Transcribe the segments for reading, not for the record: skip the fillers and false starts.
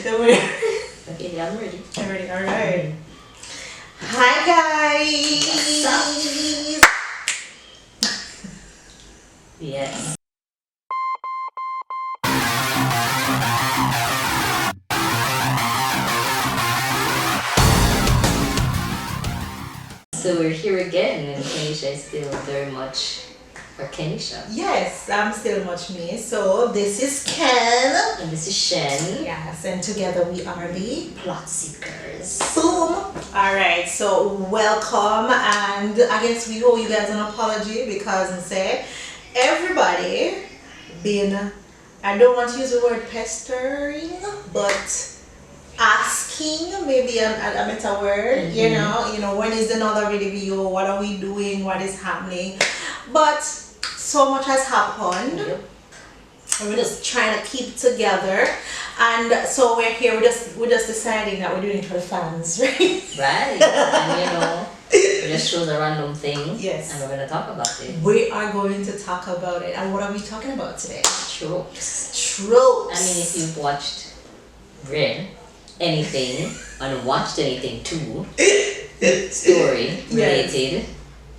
Okay, I'm ready. I'm ready. All right. Hi guys. Yes. So we're here again, and Kenisha is still very much for Kenisha. Yes, I'm still much me. So this is Ken. And this is Shen. Yes, and together we are the Plot Seekers. Boom. All right. So welcome, and I guess we owe you guys an apology because I say everybody been. I don't want to use the word pestering, but asking maybe a better word. You know when is another video, what are we doing, what is happening, but so much has happened. Yep. And we're just trying to keep together, and so we're here, we're just deciding that we're doing it for the fans, right? Right. And it just shows a random thing. Yes. And we're gonna talk about it. We are going to talk about it. And what are we talking about today? Tropes. Tropes. I mean, if you've read anything and watched anything too, story related,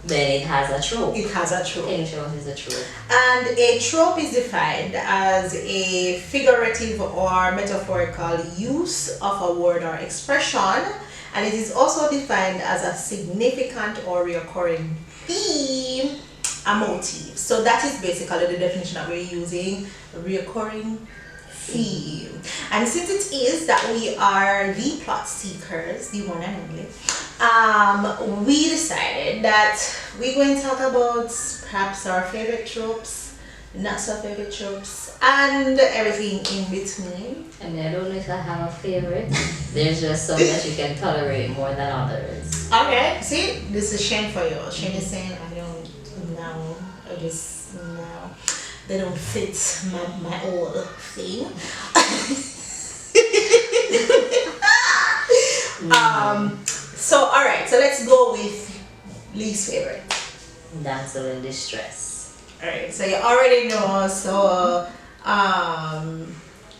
then it has a trope. It has a trope. Kenisha, what is a trope? And a trope is defined as a figurative or metaphorical use of a word or expression, and it is also defined as a significant or recurring theme, a motive. So that is basically the definition that we're using, recurring theme. And since it is that we are the plot seekers, the one and only, we decided that we're going to talk about perhaps our favorite tropes, not so favorite tropes, and everything in between. I mean, I don't know if I have a favorite. There's just some that you can tolerate more than others. Okay, see, this is Shane for you. Shane is saying, I don't know, I just no, they don't fit my old thing. So all right, so let's go with least favorite. Damsel in distress. All right, so you already know. So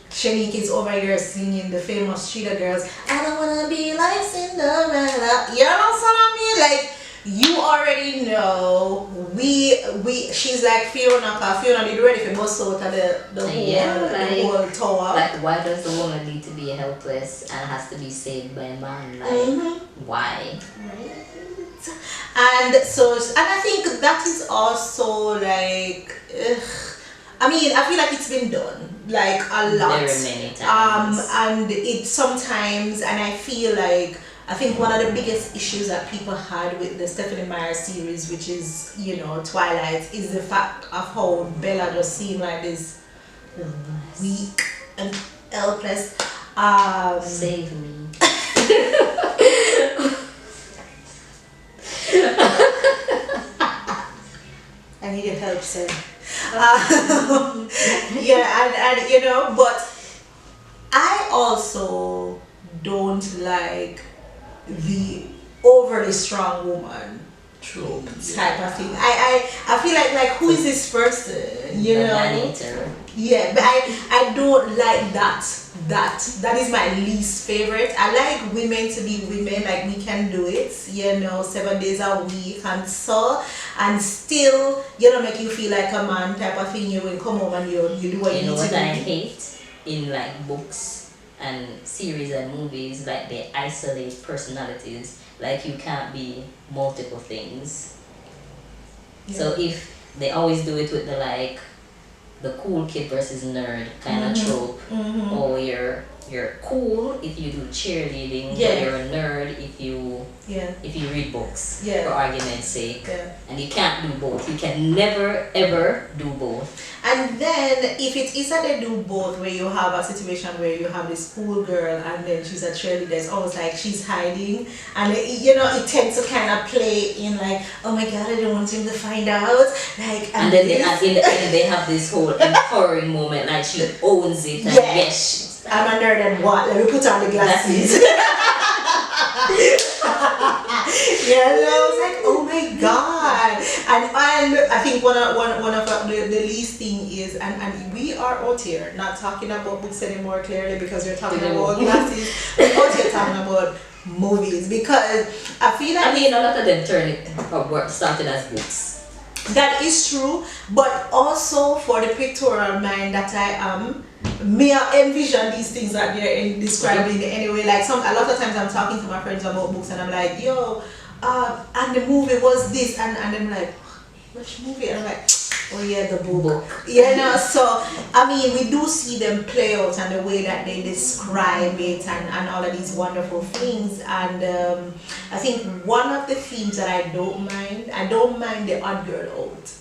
Shanique is over here singing the famous Cheetah Girls. I don't wanna be like Cinderella. You know what I mean? Like you already know. She's like Fiona. Cause Fiona did ready for bust out of the whole tower. Like, why does the woman need to be helpless and has to be saved by a man? Like, why? Right. And so, and I think that is also like, I mean, I feel like it's been done like a lot. Very many times. And it sometimes, and I feel like, I think one of the biggest issues that people had with the Stephanie Meyer series, which is, Twilight, is the fact of how Bella just seemed like this weak and helpless. Save me. I need your help, sir. Yeah, and but I also don't like the overly strong woman trope type of thing. I feel like who is this person? Yeah, but I don't like that. That is my least favorite. I like women to be women, like we can do it, 7 days a week and so, and still, make you feel like a man type of thing. You will come home and you do what you need to do. You know what I hate in like books and series and movies, like they isolate personalities. Like you can't be multiple things. Yeah. So if they always do it with the cool kid versus nerd kind of trope. Or you're cool if you do cheerleading, but you're a nerd if you read books for argument's sake. And you can't do both. You can never ever do both. And then if it is that they do both, where you have a situation where you have this cool girl and then she's a cheerleader, it's almost like she's hiding, and it tends to kind of play in like, oh my god, I don't want him to find out, like, and then in the end they have this whole empowering moment, like she owns it, and yes, I'm a nerd and what? Let me put on the glasses. Yeah, and I was like, oh my god. And I think one of the least thing is, and we are out here not talking about books anymore clearly because we're talking about glasses. We're out here talking about movies because I feel like I mean, a lot of them started as books. that is true, but also for the pictorial mind that I am, may I envision these things that they're describing anyway. Like a lot of times I'm talking to my friends about books and I'm like, yo, and the movie was this, and then like, which movie? And I'm like, oh yeah, the book. You know, so I mean, we do see them play out and the way that they describe it and all of these wonderful things. And I think one of the themes that I don't mind the odd girl out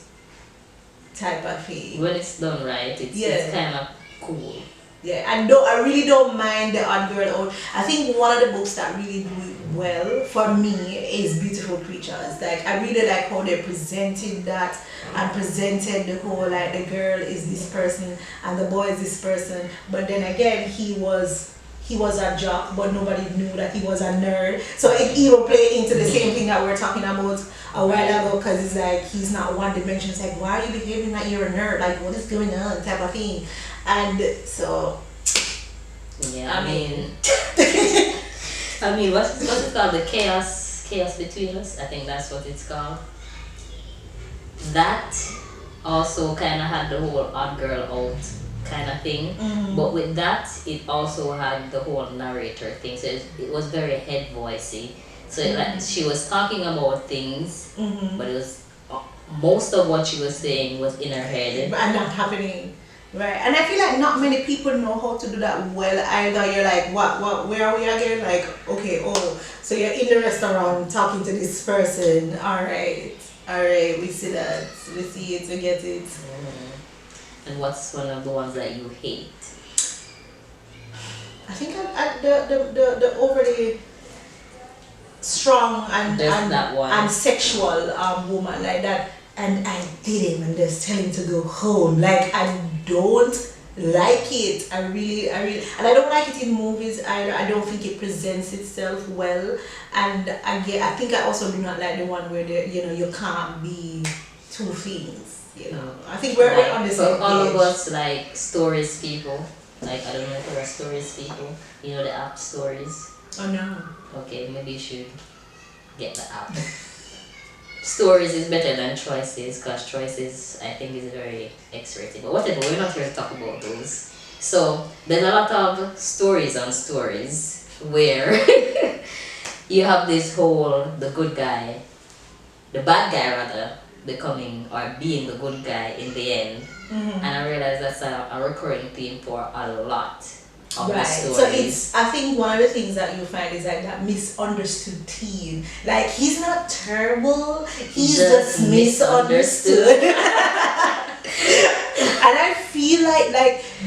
type of thing. When it's done right, it's kind of cool. Yeah, I really don't mind the odd girl out. I think one of the books that really do it well for me is Beautiful Creatures. Like I really like how they presented that and presented the whole like the girl is this person and the boy is this person. But then again he was a jock but nobody knew that he was a nerd. So it even played into the same thing that we were talking about a while ago because it's like he's not one dimension. It's like why are you behaving like you're a nerd? Like what is going on type of thing. And so yeah, I mean what's it called? The chaos between us, I think that's what it's called. That also kind of had the whole odd girl out kind of thing, but with that it also had the whole narrator thing, so it was very head voicey, so like she was talking about things, but it was most of what she was saying was in her head and not happening. Right, and I feel like not many people know how to do that well either. You're like, what, where are we again? Like, okay, so you're in the restaurant talking to this person. All right, we see that, we see it, we get it. And what's one of the ones that you hate? I think the overly strong and sexual woman like that. And I did him and just tell him to go home. Like I don't like it. I really and I don't like it in movies either. I don't think it presents itself well. And I think I also do not like the one where you can't be two things. I think we're on the same page. All of us like stories people. Like I don't know if there are stories people. You know the app Stories. Oh no. Okay, maybe you should get the app. Stories is better than Choices because Choices I think is very X-rated, but whatever, we're not here to talk about those. So there's a lot of stories on Stories where you have this whole the bad guy rather becoming or being the good guy in the end, and I realize that's a recurring theme for a lot of the stories. So I think one of the things that you find is like that misunderstood teen. Like he's not terrible, he's just misunderstood. And I feel like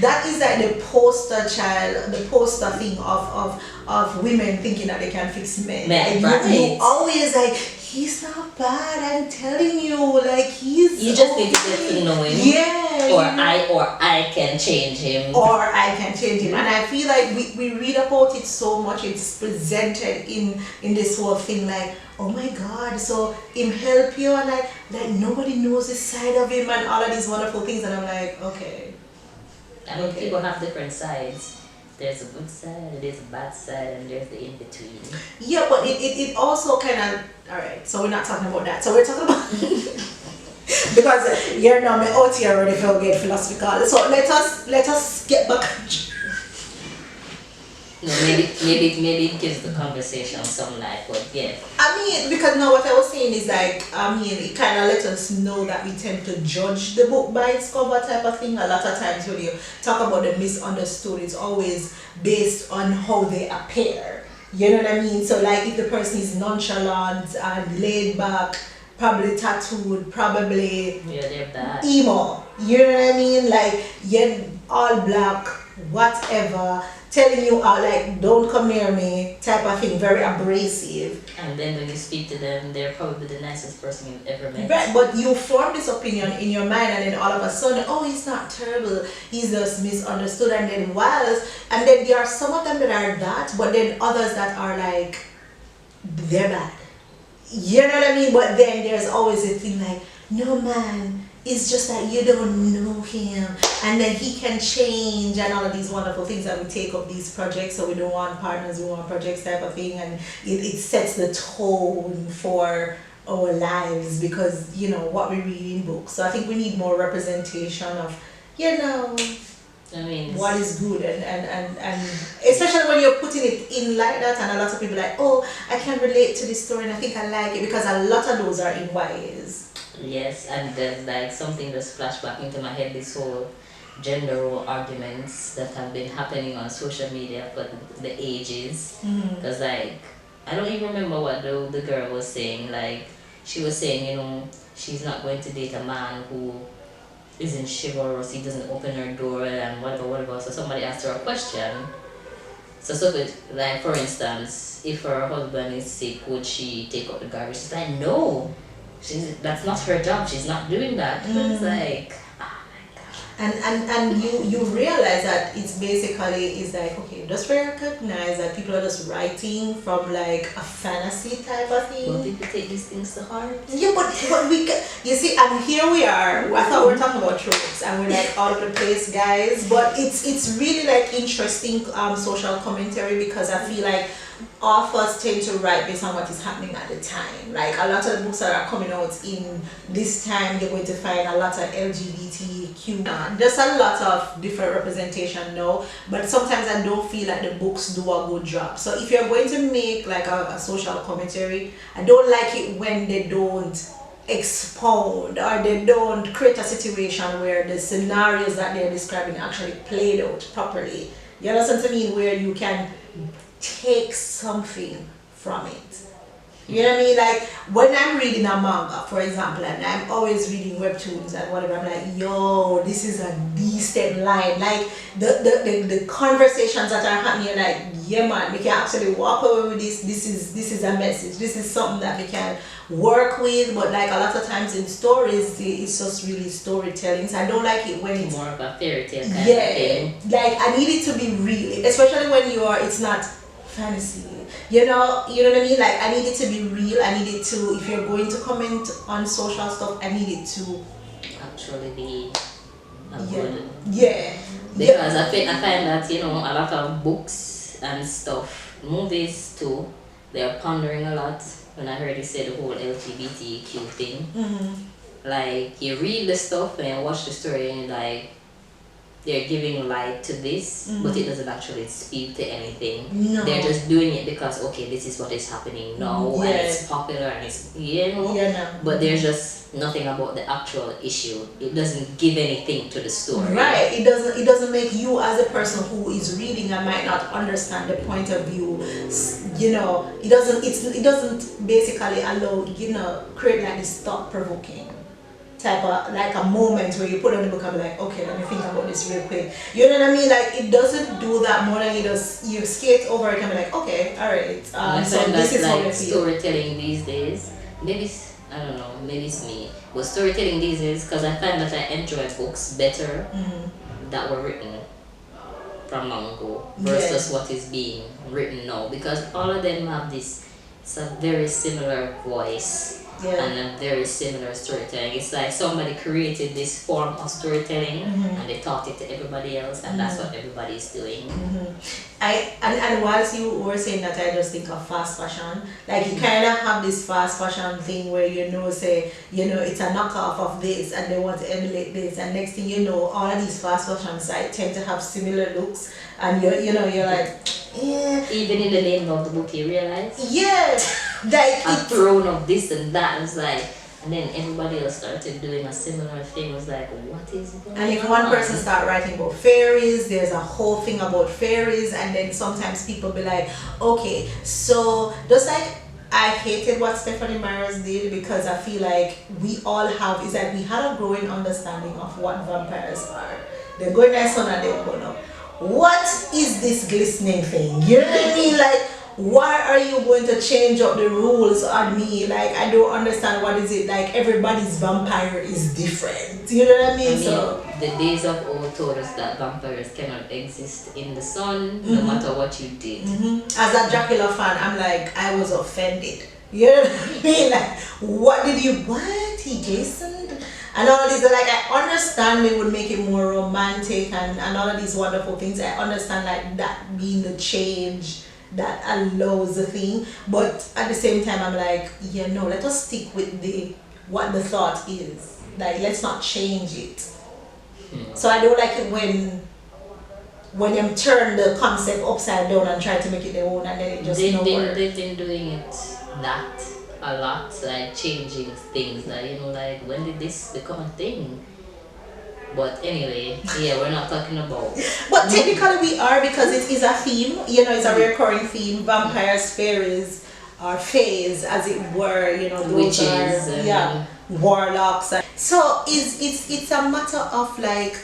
that is like the poster thing of women thinking that they can fix men. You always like, he's not bad, I'm telling you, like he's you just need to get to know him. Yeah. Or I can change him. And I feel like we read about it so much, it's presented in this whole thing like, oh my god, so him help you and like nobody knows this side of him and all of these wonderful things, and I'm like, okay. I mean people have different sides. There's a good side, there's a bad side, and there's the in between. Yeah, but it also kind of, alright, so we're not talking about that. So we're talking about because you're now my out here already for get philosophical. So let us get back. No, maybe it gives the conversation some life, but yeah. I mean, because now what I was saying is like, it kind of lets us know that we tend to judge the book by its cover type of thing. A lot of times when you talk about the misunderstood, it's always based on how they appear. You know what I mean? So like if the person is nonchalant and laid back, probably tattooed, probably they're bad. Emo. You know what I mean? Like all black, whatever, telling you like don't come near me type of thing, very abrasive. And then when you speak to them, they're probably the nicest person you've ever met. Right, but you form this opinion in your mind and then all of a sudden, oh, he's not terrible, he's just misunderstood, and then and then there are some of them that are that, but then others that are like, they're bad. You know what I mean? But then there's always a thing like, no man, it's just that you don't know him, and then he can change, and all of these wonderful things that we take up these projects. So we don't want partners, we want projects type of thing, and it sets the tone for our lives because what we read in books. So I think we need more representation of you know I mean, what is good, and especially when you're putting it in like that, and a lot of people are like, oh, I can relate to this story and I think I like it, because a lot of those are in YAs. yes, and there's like something just flashed back into my head, this whole gender role arguments that have been happening on social media for the ages. Because, like, I don't even remember what the girl was saying. Like, she was saying, she's not going to date a man who isn't chivalrous, he doesn't open her door and whatever, whatever. So somebody asked her a question. So like, for instance, if her husband is sick, would she take out the garbage? She's like, no. That's not her job. She's not doing that. It's like, oh my god. And you realize that it's basically is like, okay, just recognize that people are just writing from like a fantasy type of thing. Well, people take these things to heart. Yeah, but we can, you see, and here we are. I thought we were talking about tropes, and we're like all over the place, guys. But it's really like interesting social commentary, because I feel like authors tend to write based on what is happening at the time. Like a lot of the books that are coming out in this time, you're going to find a lot of LGBTQ, just a lot of different representation now. But sometimes I don't feel like the books do a good job. So if you're going to make like a social commentary, I don't like it when they don't expound or they don't create a situation where the scenarios that they're describing actually played out properly. You understand what I mean? Where you can take something from it. You know what I mean? Like when I'm reading a manga, for example, and I'm always reading webtoons and whatever, I'm like, yo, this is a decent line. Like the conversations that are happening, you're like, yeah man, we can actually walk away with this. This is a message. This is something that we can work with. But like a lot of times in stories, it's just really storytelling. So I don't like it when it's more of a fairy tale kind of thing. Like I need it to be real, especially when it's not fantasy. You know what I mean? Like I need it to be real. I need it to, if you're going to comment on social stuff, I need it to actually be a good. Yeah. Because I find that, a lot of books and stuff, movies too, they're pondering a lot. When I heard you say the whole LGBTQ thing, like you read the stuff and watch the story and like they're giving light to this, but it doesn't actually speak to anything. No. They're just doing it because, okay, this is what is happening now, and it's popular and it's, but there's just nothing about the actual issue. It doesn't give anything to the story. Right. It doesn't make you as a person who is reading and might not understand the point of view. It doesn't basically allow, create like this thought provoking type of like a moment where you put on the book and be like, okay, let me think about this real quick. You know what I mean? Like it doesn't do that more than you skate over it and be like, okay, all right. So this is how I feel. Storytelling these days, maybe I don't know, maybe it's me. But storytelling these days, because I find that I enjoy books better that were written from long ago versus what is being written now, because all of them have this. It's a very similar voice. And a very similar storytelling. It's like somebody created this form of storytelling and they taught it to everybody else, and that's what everybody is doing. And whilst you were saying that, I just think of fast fashion. Like you kind of have this fast fashion thing where say it's a knockoff of this and they want to emulate this, and next thing you know, all of these fast fashion sites tend to have similar looks, and you're like, yeah. Even in the name of the book, you realize? Yeah. Like a throne of this and that. It's like, and then everybody else started doing a similar thing. It was like, what is going on? And if one person start writing about fairies, there's a whole thing about fairies, and then sometimes people be like, okay, so just like I hated what Stephanie Myers did, because I feel like we all have, is that we had a growing understanding of what vampires are. They're going nice on and they're going up. What is this glistening thing? You know what I mean? Like, why are you going to change up the rules on me? Like, I don't understand. What is it? Like, everybody's vampire is different. You know what I mean? So the days of old told us that vampires cannot exist in the sun, no matter what you did. As a Dracula fan, I'm like, I was offended. You know what I mean? Like, what did you, what? He Jason? And all of these, like, I understand they would make it more romantic and all of these wonderful things. I understand, like, that being the change that allows the thing. But at the same time, I'm like, yeah, no, let us stick with what the thought is. Like, let's not change it. So I don't like it when you turn the concept upside down and try to make it their own, and then it just no work. They've been doing it that a lot, like changing things. Like like when did this become a thing? But anyway, yeah, we're not talking about. But technically we are, because it is a theme. It's a recurring theme. Vampires, fairies, or fays, as it were. Those Witches, are warlocks. So it's a matter of like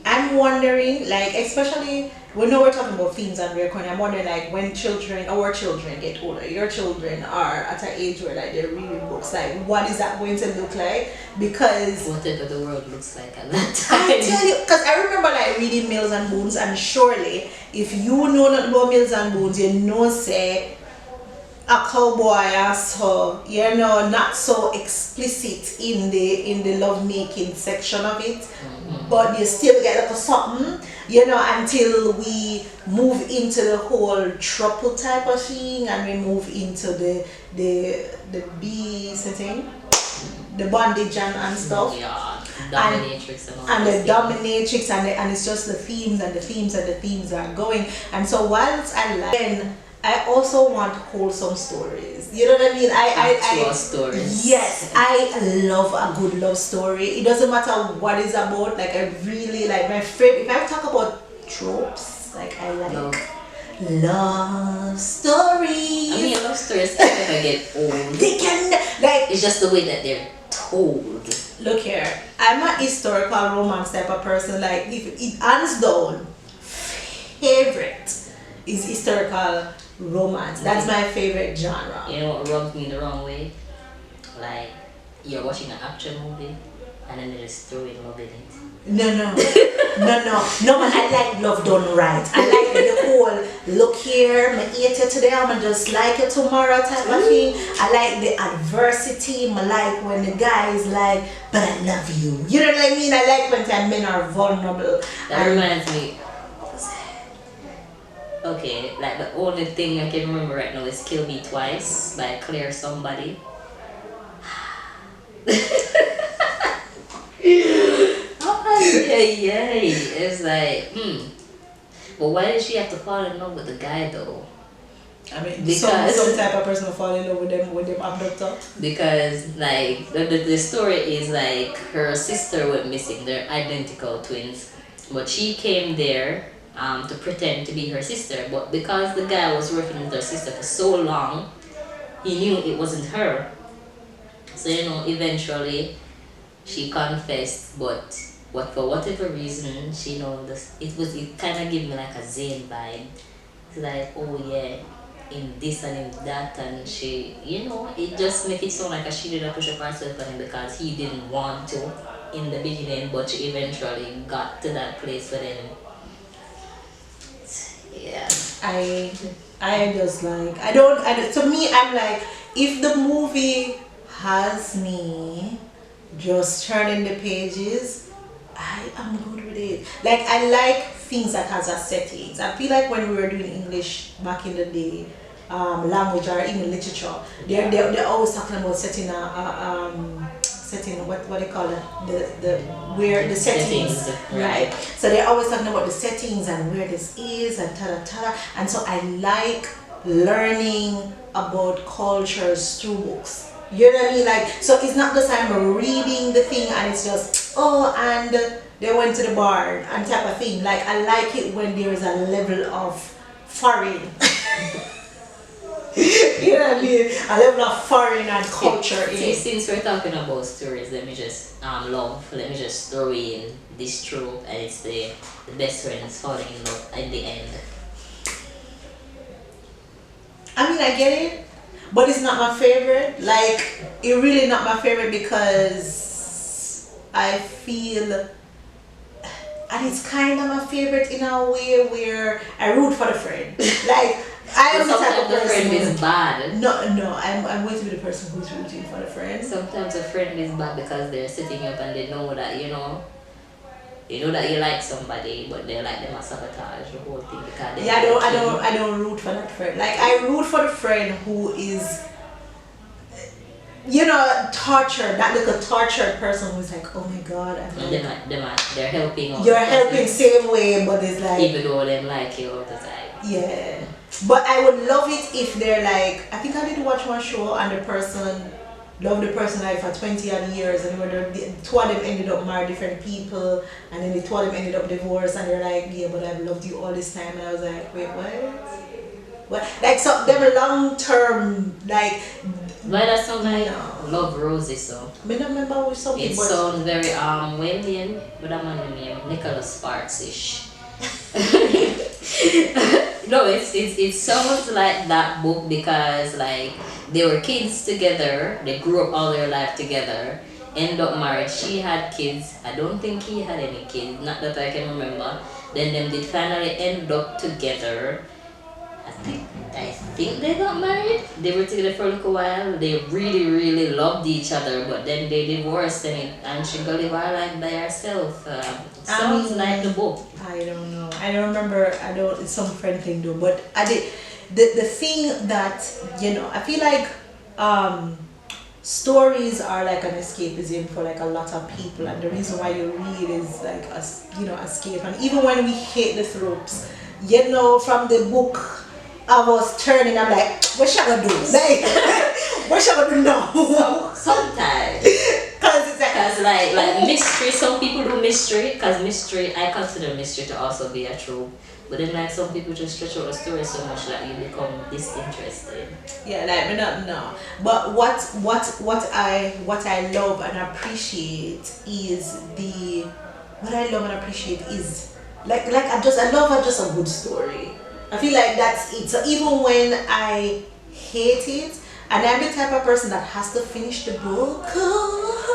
I'm wondering, like, especially when we're talking about themes and recurring, I'm wondering, like, when our children get older, your children are at an age where, like, they're reading books, like, what is that going to look like? Because whatever the world looks like at that time. I tell you, because I remember, like, reading Mills and Boons, and surely if you know not about Mills and Boons, say a cowboy, so not so explicit in the love making section of it, but you still get like a something, until we move into the whole trouble type of thing, and we move into the B setting, the bondage and stuff. Yeah, dominatrix and the dominatrix, and it's just the themes and the themes and the themes are going. And so whilst I also want wholesome stories. You know what I mean? I stories. Yes, I love a good love story. It doesn't matter what it's about. Like, I really like my favorite. If I talk about tropes, like, I like love stories. I mean, love stories can never get old. They can, like, it's just the way that they're told. Look here, I'm a historical romance type of person. Like, if it hands down, favorite is historical romance. That's my favorite genre. You know what rubs me the wrong way? Like, you're watching an action movie and then they just throw in love in it. No, man, I like love done right. I like the whole look here, I hate you today, I'ma just like you tomorrow type of thing. I like the adversity. I like when the guy is like, but I love you. You know what I mean? I like when men are vulnerable. That reminds me. Okay, like the only thing I can remember right now is Kill Me Twice by Claire somebody. Yeah. It's like, But why did she have to fall in love with the guy though? I mean, because some type of person will fall in love with them abductor. Because, like, the story is like her sister went missing. They're identical twins. But she came there to pretend to be her sister, but because the guy was working with her sister for so long, he knew it wasn't her. So eventually she confessed, but for whatever reason, she it kind of gave me like a Zane vibe. It's like, oh yeah, in this and in that, and she, it just make it sound like she did a push up herself on him because he didn't want to in the beginning, but she eventually got to that place for them. Yeah. I just like, I don't, to me, I'm like, if the movie has me just turning the pages, I am good with it. Like, I like things that has a settings. I feel like when we were doing English back in the day, language or even literature, they're always talking about setting setting, what they call it, the settings, right? So they're always talking about the settings and where this is and ta. And so I like learning about cultures through books. You know what I mean? Like, so it's not just I'm reading the thing and it's just, and they went to the bar and type of thing. Like, I like it when there is a level of foreign. You know what I mean? A level of foreign and culture. Since we're talking about stories, let me just let me just throw in this trope, and it's the best friends falling in love at the end. I mean, I get it, but it's not my favorite. Like, it really not my favorite because I feel, and it's kind of my favorite in a way where I root for the friend. Like, I But am the type sometimes of the friend person. is bad. No, I'm going to be the person who's rooting for the friend. Sometimes a friend is bad because they're sitting up and they know that you know that you like somebody, but they like them a sabotage the whole thing because they Yeah, like you. I don't root for that friend. Like I root for the friend who is, tortured. That little tortured person who's like, oh my god, I'm And like, they're helping out. you're helping same way, but it's like, Even though they like you all the time. yeah. But I would love it if they're like, I think I did watch one show and the person loved the person like for 20 odd years, and the two of them ended up married different people, and then the two of them ended up divorced, and they're like, yeah, but I've loved you all this time. And I was like, wait, what? Like, so them long term, like, But that sounds like no. Love Rosie, so. I don't remember which something, It but sounds very Wayne, but I'm on the name Nicholas Sparks-ish. No, it sounds like that book because like they were kids together, they grew up all their life together, end up married. She had kids. I don't think he had any kids, not that I can remember. Then them did finally end up together. I think they got married. They were together for a little while. They really, really loved each other, but then they divorced and she got live her life by herself. Sounds like the book. I don't know. I don't remember. It's some friend thing though. But I did. The thing that I feel like stories are like an escapism for like a lot of people, and the reason why you read is like escape. And even when we hate the tropes, from the book, I was turning. I'm like, what shall I do? Like, what shall I do now? Sometimes. Because Because like mystery, some people do mystery, because mystery, I consider mystery to also be a trope. But then like some people just stretch out the story so much that you become disinterested. yeah, like me not know. But what I love and appreciate is what I love and appreciate is I love just a good story. I feel like that's it. So even when I hate it, and I'm the type of person that has to finish the book.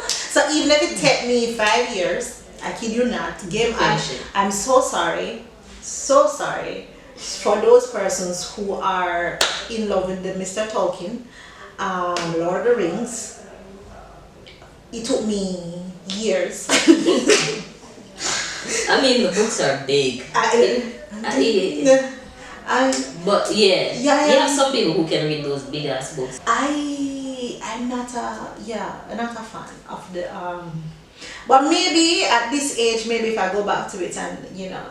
So even if it take me 5 years, I kid you not, I'm so sorry. So sorry for those persons who are in love with the Mr. Tolkien, Lord of the Rings. It took me years. I mean, the books are big. But yeah, you have some people who can read those big ass books. I'm not a fan of the but maybe at this age, maybe if I go back to it and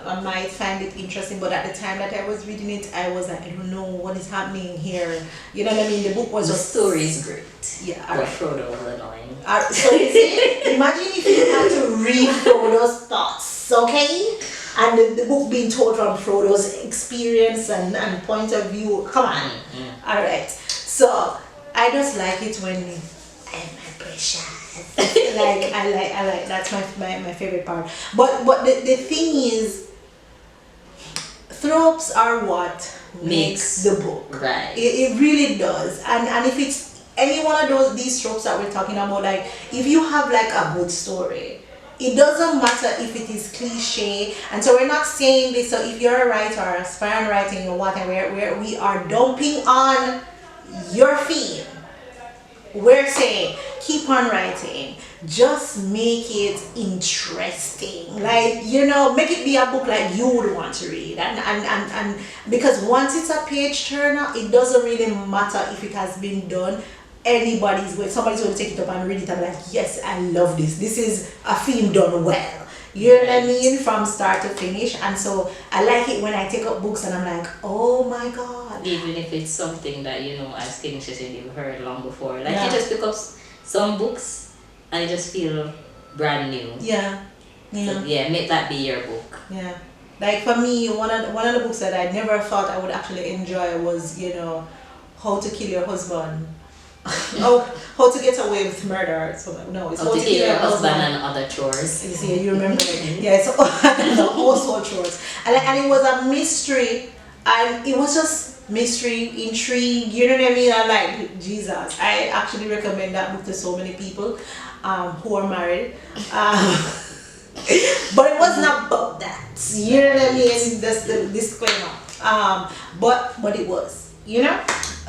I might find it interesting. But at the time that I was reading it, I was like, I don't know what is happening here. You know what I mean? The book was The just story is great. yeah. But Frodo was annoying. So you see, imagine if you had to read Frodo's thoughts, okay? And the book being told from Frodo's experience and point of view. Come on. Alright. So I just like it when I'm my precious. Like I like that's my favorite part. But the thing is, tropes are what makes the book. Right. It really does. And if it's any one of these tropes that we're talking about, like if you have like a good story, it doesn't matter if it is cliche. And so we're not saying this. So if you're a writer or aspiring writing or whatever, we are dumping on your theme. We're saying keep on writing, just make it interesting, like make it be a book like you would want to read, and because once it's a page turner, it doesn't really matter if it has been done. Somebody's going to take it up and read it and like, yes, I love this is a theme done well. You know what I mean? From start to finish. And so I like it when I take up books and I'm like, oh my god. Even if it's something that, as Kenisha said, you've heard long before. Like you just pick up some books and you just feel brand new. Yeah. So, make that be your book. Yeah. Like for me, one of the books that I never thought I would actually enjoy was, How to Kill Your Husband. How to Get Away with Murder. So no, it's How to Kill Your Husband and Other Chores. You see, you remember it? Yeah, it's the household chores, and it was a mystery, and it was just mystery, intrigue. You know what I mean? I'm like, Jesus. I actually recommend that book to so many people who are married. But it wasn't about that. You know what I mean? That's the disclaimer. But it was, you know.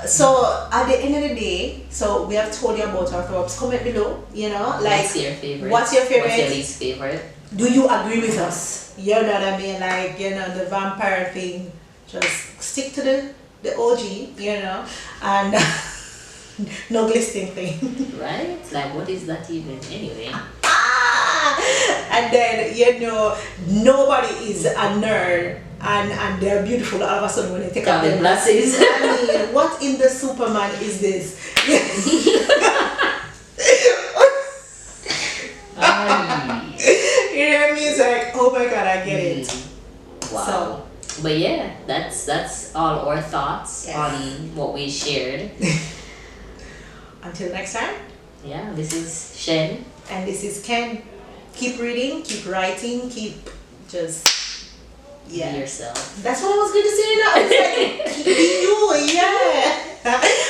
So at the end of the day, so we have told you about our tropes. Comment below, you know, like What's your favorite? what's your favorite? What's your least favorite? Do you agree with us? You know what I mean? Like, you know, the vampire thing, just stick to the OG, you know, and no glistening thing. Right? Like, what is that even anyway? And then, you know, nobody is a nerd and they're beautiful all of a sudden when they take off Got the their glasses. I mean, what in the Superman is this? Ay. You know what I mean? It's like, oh my god, I get it. Wow. But yeah, that's all our thoughts Yes. on what we shared. Until next time. Yeah, this is Shen. And this is Ken. Keep reading, keep writing, keep just Be yourself. That's what I was going to say now. I was like, keep being you, yeah.